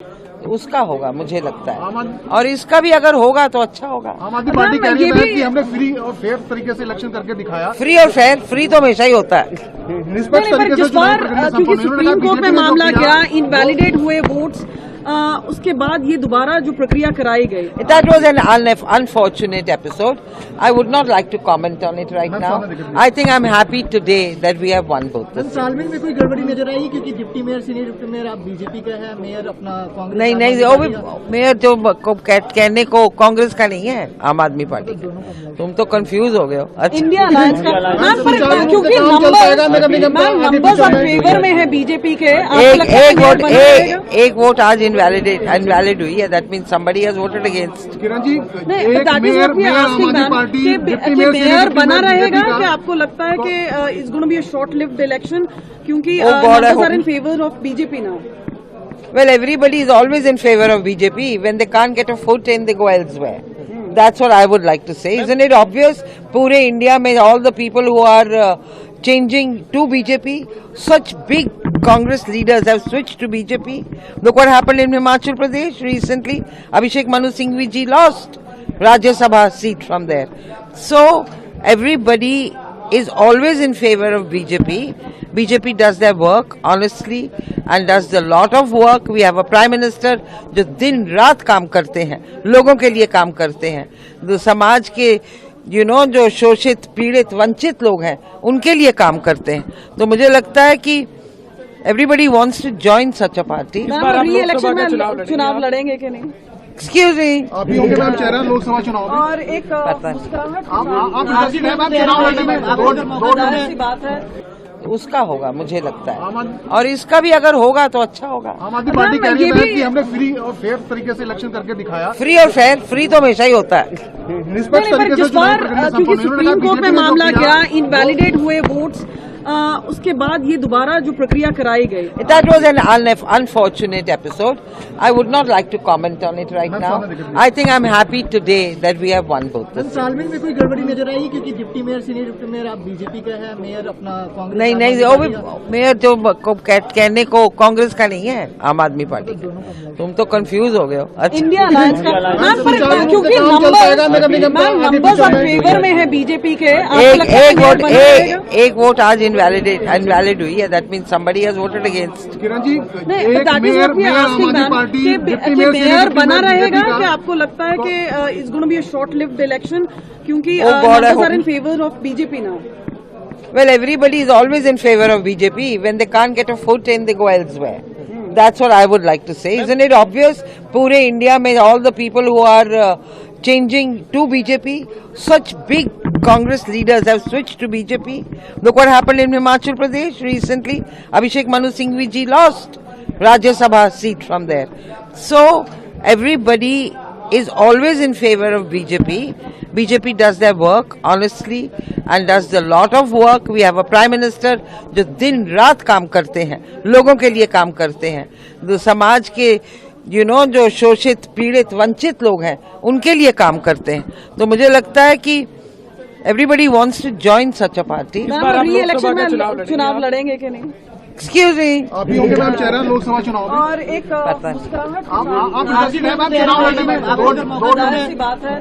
उसका होगा मुझे लगता है, और इसका भी अगर होगा तो अच्छा होगा। आम आदमी पार्टी कह रही है कि हमने फ्री और फेयर तरीके से इलेक्शन करके दिखाया। फ्री और फेयर, फ्री तो हमेशा ही होता है। निष्पक्ष तरीके से चुनाव प्रक्रिया क्योंकि सुप्रीम कोर्ट में मामला गया, इनवैलिडेट हुए वोट्स, उसके बाद ये दोबारा जो प्रक्रिया कराई गई। That was an unfortunate episode. I would not like to comment on it right now. I think I'm happy today that we have won both. सालमेन में कोई गड़बड़ी नजर आई क्योंकि deputy mayor senior deputy mayor आप बीजेपी का है, mayor अपना कांग्रेस। नहीं, वो भी मेयर जो कहने को कांग्रेस का नहीं है, आम आदमी पार्टी का। तुम तो कंफ्यूज हो गए हो। अच्छा। इंडिया अलायंस का मैम, पर क्योंकि नंबर्स ऑफ फेवर में है बीजेपी के। एक वोट आज इनवैलिड हुई है। That means somebody has voted against. Kiran ji, mayor बना रहेगा कि आपको लगता है कि it's going to be a short lived election क्योंकि numbers are in favor of BJP now? Well, everybody is always in favor of BJP. When they can't get a foot in, they go elsewhere. That's what I would like to say. Isn't it obvious? पूरे India में all the people who are changing to BJP, such big Congress leaders have switched to BJP. Look what happened in Himachal Pradesh recently. Abhishek Manu Singhvi ji lost Rajya Sabha seat from there. So everybody is always in favor of BJP. BJP does their work honestly and does a lot of work. We have a prime minister जो दिन रात काम करते हैं, लोगों के लिए काम करते हैं, जो समाज के जो शोषित, पीड़ित, वंचित लोग हैं उनके लिए काम करते हैं। तो मुझे लगता है कि everybody wants to join such a party. री-इलेक्शन में चुनाव लड़ेंगे कि नहीं? Excuse me. आप ही होंगे मैम चेहरा लोकसभा चुनाव में। और एक मुस्कुराहट सी बात है, उसका होगा मुझे लगता है, और इसका भी अगर होगा तो अच्छा होगा। आम आदमी पार्टी कह रही है कि हमने फ्री और फेयर तरीके से इलेक्शन करके दिखाया। फ्री और फेयर, फ्री तो हमेशा ही होता है। निष्पक्ष तरीके से चुनाव प्रक्रिया क्योंकि सुप्रीम कोर्ट में मामला गया, इनवैलिडेट हुए वोट्स, उसके बाद ये दोबारा जो प्रक्रिया कराई गई। That was an unfortunate episode. I would not like to comment on it right now. I think I'm happy today that we have won both. सालमेन में कोई गड़बड़ी नजर आई क्योंकि deputy mayor senior deputy mayor आप बीजेपी का है, mayor अपना कांग्रेस। नहीं, वो भी मेयर जो कहने को कांग्रेस का नहीं है, आम आदमी पार्टी का। तुम तो कंफ्यूज हो गए हो। अच्छा। इंडिया अलायंस का मैम, पर क्योंकि नंबर्स ऑफ फेवर में है बीजेपी के। एक वोट आज इनवैलिड हुई है। That means somebody has voted against. Kiran ji, mayor बना रहेगा कि आपको लगता है कि it's going to be a short lived election क्योंकि numbers are in favor of BJP now? Well, everybody is always in favor of BJP. When they can't get a foot in, they go elsewhere. That's what I would like to say. Isn't it obvious? पूरे India में all the people who are changing to BJP, such big Congress leaders have switched to BJP. Look what happened in Himachal Pradesh recently. Abhishek Manu Singhvi ji lost Rajya Sabha seat from there. So everybody is always in favor of BJP. BJP does their work honestly and does a lot of work. We have a prime minister जो दिन रात काम करते हैं, लोगों के लिए काम करते हैं, जो समाज के जो शोषित, पीड़ित, वंचित लोग हैं उनके लिए काम करते हैं। तो मुझे लगता है कि everybody wants to join such a party. री-इलेक्शन में चुनाव लड़ेंगे कि नहीं? Excuse me. आप ही होंगे मैम चेहरा लोकसभा चुनाव में। और एक मुस्कुराहट आप चुनाव लड़ने में सी बात है।